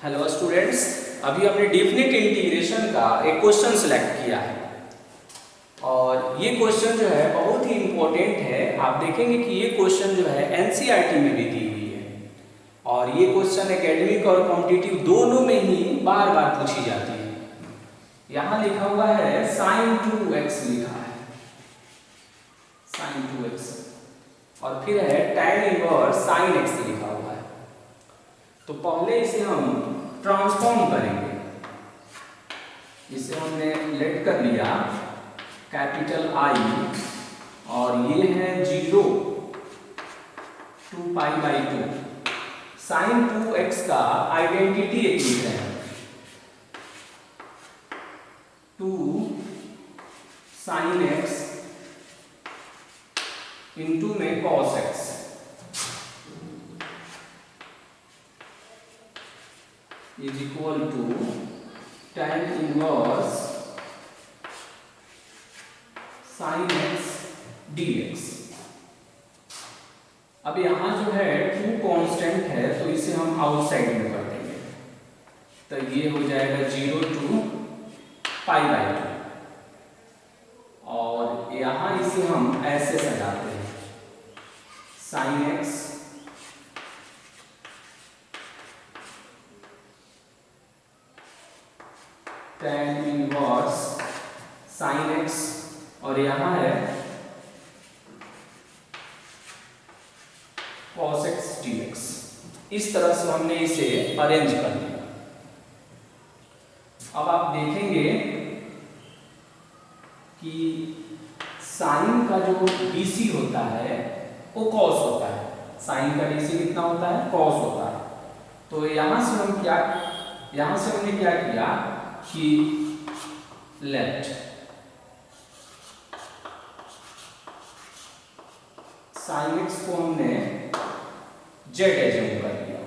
Hello students, अभी हमने definite integration का एक क्वेश्चन सेलेक्ट किया है और ये क्वेश्चन जो है बहुत ही इम्पोर्टेंट है। आप देखेंगे कि ये क्वेश्चन जो है एनसीईआरटी में भी दी हुई है और ये क्वेश्चन एकेडमिक और कॉम्पिटिटिव दोनों में ही बार बार पूछी जाती है। यहाँ लिखा हुआ है sin 2x लिखा है, sin 2x और फिर है tan इनवर्स sin x लिखा हुआ है। तो पहले इसे हम ट्रांसफॉर्म करेंगे। इसे हमने लेट कर लिया कैपिटल I और ये है 0 2 पाई बाई 2। sin 2x का आइडेंटिटी एक लिख रहे हैं 2 sin x इंटू में cos x is equal to tan inverse sin x dx। अब यहां जो है 2 कांस्टेंट है तो इसे हम आउटसाइड में कर देंगे, तो ये हो जाएगा 0 to पाई बाई 2 और यहां इसे हम ऐसे सजाते हैं sin x tan inverse sin x और यहां है cos x dx। इस तरह से हमने इसे अरेंज कर दिया। अब आप देखेंगे कि साइन का जो dc होता है वो cos होता है। साइन का dc कितना होता है? cos होता है। तो यहां से हमने क्या किया कि लेफ्ट sin x को हमने z एज्यूम कर लिया।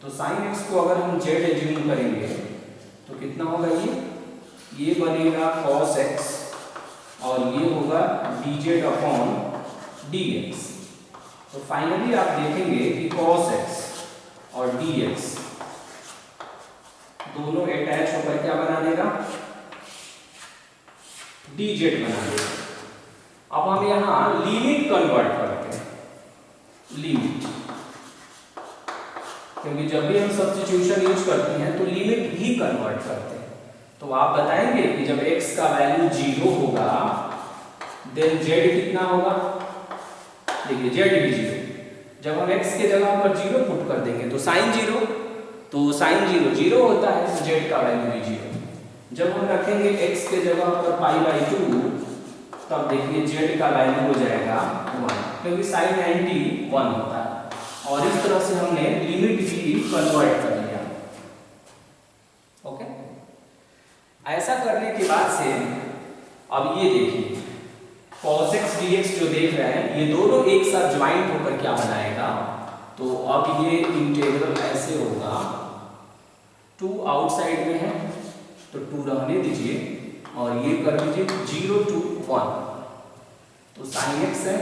तो sin x को अगर हम z एज्यूम करेंगे तो कितना होगा? ये बनेगा cos x और ये होगा dz अपॉन dx। तो फाइनली आप देखेंगे कि cos x और dx दोनों अटैच होकर क्या बना देगा? dz बना देगा। अब हम यहां लिमिट कन्वर्ट करते हैं, लिमिट, क्योंकि जब भी हम सब्स्टिट्यूशन यूज करते हैं तो लिमिट भी कन्वर्ट करते हैं। तो आप बताएंगे कि जब x का वैल्यू 0 होगा देन z कितना होगा? देखिए z भी 0। जब हम x के जगह पर 0 पुट कर देंगे तो sin 0, तो sin 0 0 होता है तो z का वैल्यू भी 0। जब हम रखेंगे x के जगह पर पाई बाई 2 तब देखिए z का वैल्यू हो जाएगा 1, क्योंकि sin 90 1 होता है। और इस तरह से हमने लिमिट भी कन्वर्ट कर लिया। ओके, ऐसा करने के बाद से अब ये देखिए cos x dx जो देख रहे हैं ये दोनों एक साथ ज्वाइंट होकर क्या बनाएगा? तो अब ये इंटीग्रल ऐसे होगा, 2 आउटसाइड में है तो 2 रहने दीजिए और ये कर दीजिए 0 to 1। तो sin x है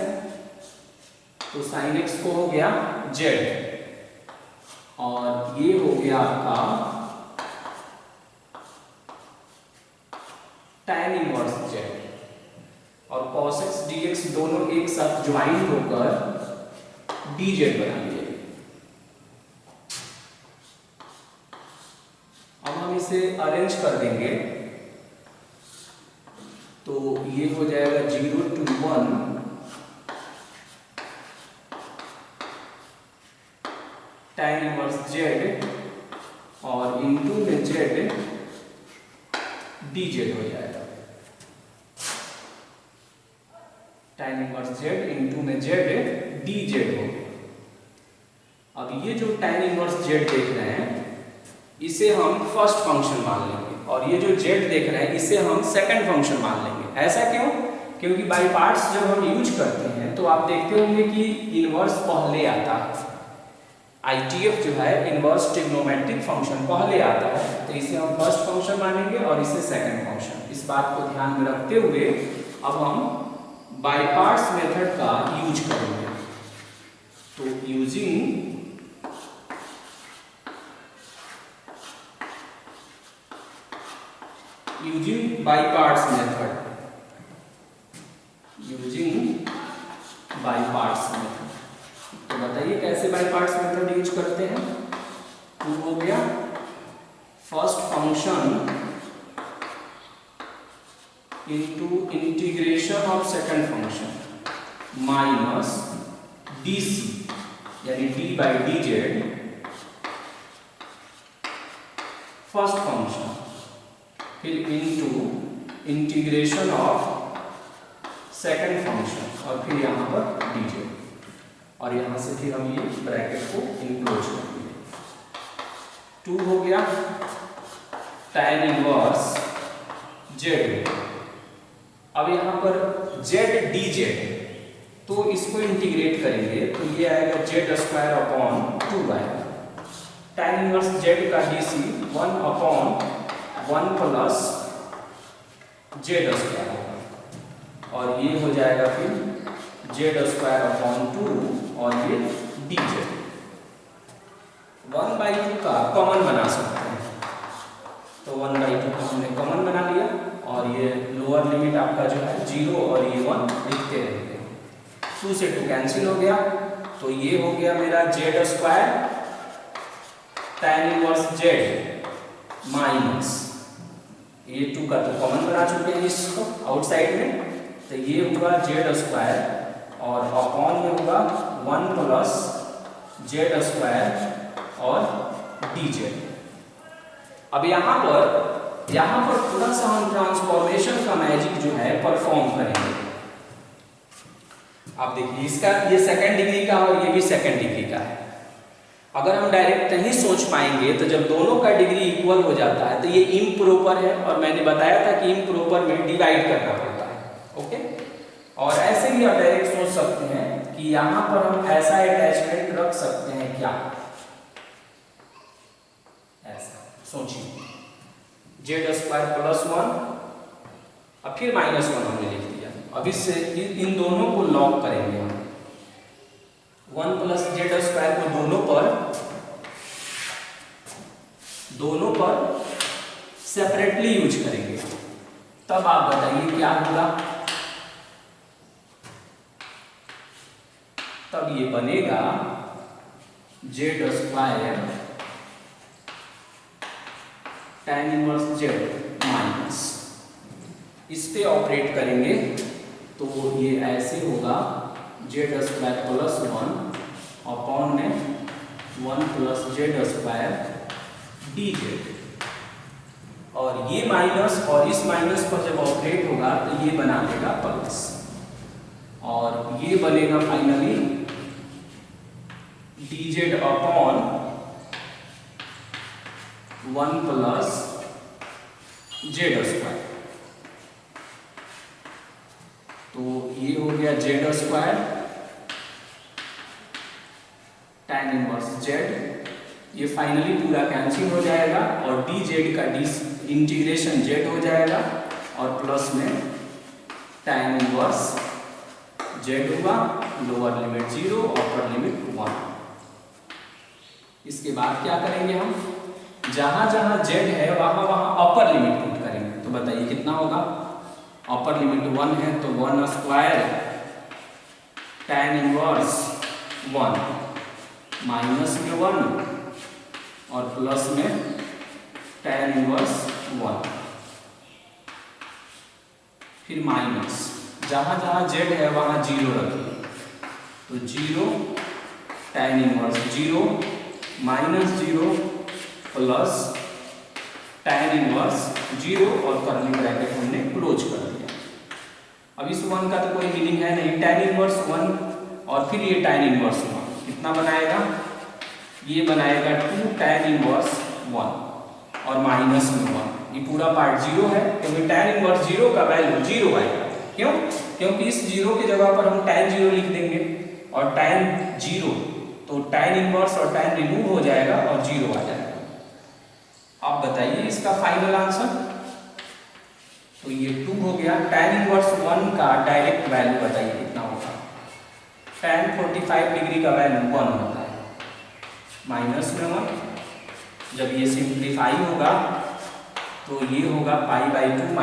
तो sin x को हो गया z और ये हो गया आपका tan इनवर्स z और cos x dx दोनों एक साथ ज्वाइंट होकर dz बनाएंगे। अब हम इसे अरेंज कर देंगे तो ये हो जाएगा 0 to 1 tan इनवर्स z और इनटू में z dz हो जाएगा। tan इनवर्स z इनटू में z dz हो गया। अब ये जो tan इनवर्स z देख रहे हैं इसे हम फर्स्ट फंक्शन मान लेंगे और ये जो z देख रहे हैं इसे हम सेकंड फंक्शन मान लेंगे। ऐसा क्यों? क्योंकि बाय पार्ट्स जब हम यूज करते हैं तो आप देखते होंगे कि इनवर्स पहले आता है। ITF जो है इनवर्स ट्रिग्नोमेट्रिक फंक्शन पहले आता है, तो इसे हम फर्स्ट फंक्शन मानेंगे और इसे सेकंड फंक्शन। इस बात को ध्यान में रखते हुए अब हम बाय पार्ट्स मेथड का यूज करेंगे। तो using using by parts method, using by parts method. तो बताइए कैसे बाई पार्ट्स मेथड यूज करते हैं। टू हो गया first function into integration of second function minus DC यानी D by D Z first function, फिर into integration of second function और फिर यहाँ पर डी जेड, और यहाँ से फिर हम ये ब्रैकेट को इनक्लोज करेंगे। टू हो गया tan इनवर्स जेड। अब यहाँ पर जेड डी जेड, तो इसको इंटीग्रेट करेंगे तो ये आएगा जेड स्क्वायर अपॉन 2 आएगा। tan इनवर्स जेड का DC 1 upon 1 plus Z square होगा, और ये हो जाएगा फिर जेड स्क्वायर अपॉन 2 और ये डी जेड। 1/2 का कॉमन बना सकते हैं, तो 1/2 को हमने कॉमन बना लिया, और ये लोअर लिमिट आपका जो है 0 और ये 1 लिखते रहेंगे। 2 से 2 कैंसिल हो गया, तो ये हो गया मेरा Z square tan inverse Z minus ये 2 का तो कॉमन बना चुके हैं इसको आउटसाइड में, तो ये हुआ जेड स्क्वायर और अपॉन में होगा 1 प्लस जेड स्क्वायर और डी जेड। अब यहाँ पर थोड़ा सा हम ट्रांसफॉर्मेशन का मैजिक जो है परफॉर्म करेंगे। आप देखिए इसका ये सेकंड डिग्री का और ये भी सेकंड डिग्री का है। अगर हम डायरेक्ट नहीं सोच पाएंगे तो जब दोनों का डिग्री इक्वल हो जाता है तो ये इम्प्रॉपर है, और मैंने बताया था कि इम्प्रॉपर में डिवाइड करना पड़ता है। ओके, और ऐसे भी आप डायरेक्ट सोच सकते हैं कि यहाँ पर हम ऐसा अटैचमेंट रख सकते हैं क्या, ऐसा सोचिए जेड स्क्वायर प्लस 1 और फिर माइनस 1 हमने लिख दिया। अब इससे इन दोनों को लॉक करेंगे हम, 1 प्लस जेड स्क्वायर को दोनों पर सेपरेटली यूज करेंगे, तब आप बताइए क्या होगा। तब ये बनेगा Z square tan inverse Z minus, इस पे ऑपरेट करेंगे तो ये ऐसे होगा जेड स्क्वायर प्लस 1 अपॉन में 1 plus Z square D Z, और ये माइनस और इस माइनस पर जब ऑपरेट होगा तो ये बना देगा प्लस, और ये बनेगा finally D Z upon 1 plus Z square. तो ये हो गया Z square tan inverse Z, ये फाइनली पूरा कैंसिल हो जाएगा और डी जेड का डी इंटीग्रेशन जेड हो जाएगा, और प्लस में tan इनवर्स जेड हुआ, लोअर लिमिट 0 अपर लिमिट 1। इसके बाद क्या करेंगे हम, जहां जहां जेड है वहां वहां अपर लिमिट पुट करेंगे। तो बताइए कितना होगा, अपर लिमिट 1 है तो 1 स्क्वायर tan इनवर्स 1 माइनस में 1 और प्लस में tan इनवर्स 1, फिर माइनस जहां जहां जेड है वहां 0 रखिए, तो 0 tan inverse 0 minus 0 plus tan inverse 0 और कर्ली ब्रैकेट हमने क्लोज कर दिया। अब इस 1 का तो कोई मीनिंग है नहीं, tan इनवर्स 1 और फिर ये tan इनवर्स 1 कितना बनाएगा, ये बनाएगा 2 tan इनवर्स 1 और माइनस में 1, ये पूरा पार्ट 0 है क्योंकि tan इनवर्स 0 का वैल्यू 0 आएगा। क्यों? क्योंकि इस 0 की जगह पर हम tan 0 लिख देंगे, और tan 0 तो tan इनवर्स और tan रिमूव हो जाएगा और 0 आ जाएगा। आप बताइए इसका फाइनल आंसर, तो ये 2 हो गया। tan इनवर्स 1 का डायरेक्ट वैल्यू बताइए कितना होगा, tan 45 डिग्री का वैल्यू 1 होता है, माइनस में 1, जब ये सिंप्लीफाई होगा तो ये होगा π/2 -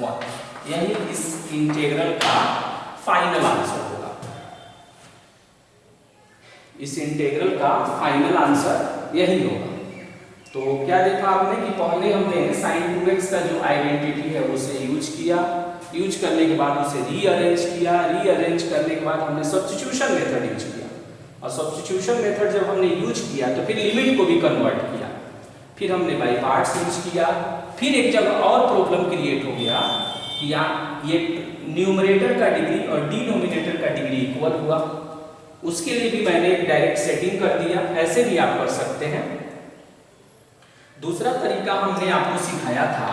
1। यही इस इंटीग्रल का फाइनल आंसर होगा। इस इंटीग्रल का फाइनल आंसर यही होगा। तो क्या देखा आपने कि पहले हमने sin 2x का जो आइडेंटिटी है उसे यूज किया, यूज करने के बाद उसे रीअरेंज किया, रीअरेंज करने के बाद हमने सब्स्टिट्यूशन मेथड यूज किया, और सब्स्टिट्यूशन मेथड जब हमने यूज किया तो फिर लिमिट को भी कन्वर्ट किया, फिर हमने बाई पार्ट्स यूज किया। फिर एक जगह और प्रॉब्लम क्रिएट हो गया कि ये न्यूमरेटर का डिग्री और डिनोमिनेटर का डिग्री इक्वल हुआ, उसके लिए भी मैंने एक डायरेक्ट सेटिंग कर दिया। ऐसे भी आप कर सकते हैं। दूसरा तरीका हमने आपको सिखाया था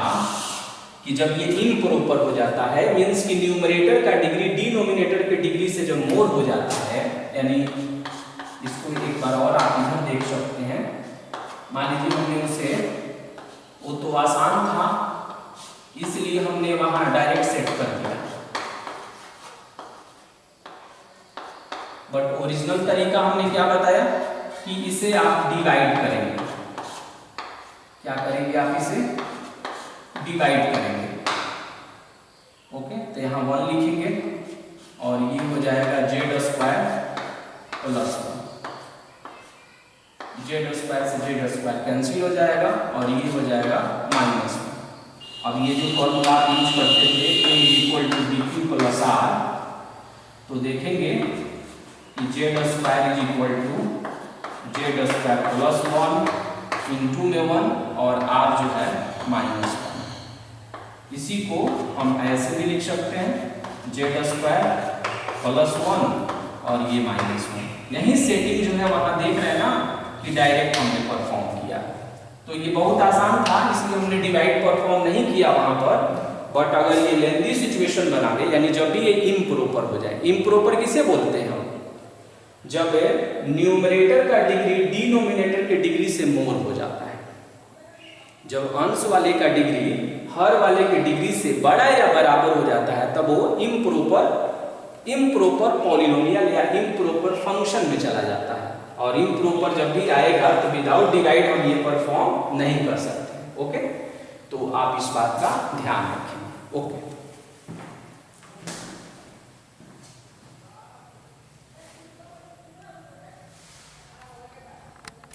कि जब ये इम्प्रॉपर हो जाता है, मीन्स कि न्यूमरेटर का डिग्री डिनोमिनेटर के डिग्री से जब मोर हो जाता है, यानी इसको एक बार और आप इधर देख सकते हैं। मान लीजिए हमने उसे, वो तो आसान था इसलिए हमने वहां डायरेक्ट सेट कर दिया, बट ओरिजिनल तरीका हमने क्या बताया कि इसे आप डिवाइड करेंगे। क्या करेंगे आप? इसे डिवाइड करेंगे। ओके, तो यहाँ 1 लिखेंगे और ये हो जाएगा z² प्लस 1। z² से z² कैंसिल हो जाएगा और ये हो जाएगा -1। अब ये जो फॉर्मूला यूज करते थे a = dq + r, तो देखेंगे कि z² = z² प्लस 1 इंटू में 1 और r जो है -1। इसी को हम ऐसे भी लिख सकते हैं z² प्लस 1 और ये -1। यही सेटिंग जो है वहां देख रहे हैं ना कि डायरेक्ट हमने परफॉर्म किया। तो ये बहुत आसान था, इसलिए हमने डिवाइड परफॉर्म नहीं किया वहां पर। बट अगर ये लेंथी सिचुएशन बना दे, यानी जब भी ये इम्प्रॉपर हो जाए, इम्प्रॉपर किसे बोलते हैं हम? जब न्यूमरेटर का डिग्री डिनोमिनेटर के डिग्री से मोर हो जाता है, जब अंश वाले का डिग्री हर वाले के डिग्री से बड़ा या बराबर हो जाता है, तब वो इम्प्रॉपर पॉलिनोमियल या इम्प्रॉपर फंक्शन में चला जाता है। और इम्प्रॉपर जब भी आएगा तो विदाउट डिवाइड हम ये परफॉर्म नहीं कर सकते। ओके, तो आप इस बात का ध्यान रखें। ओके।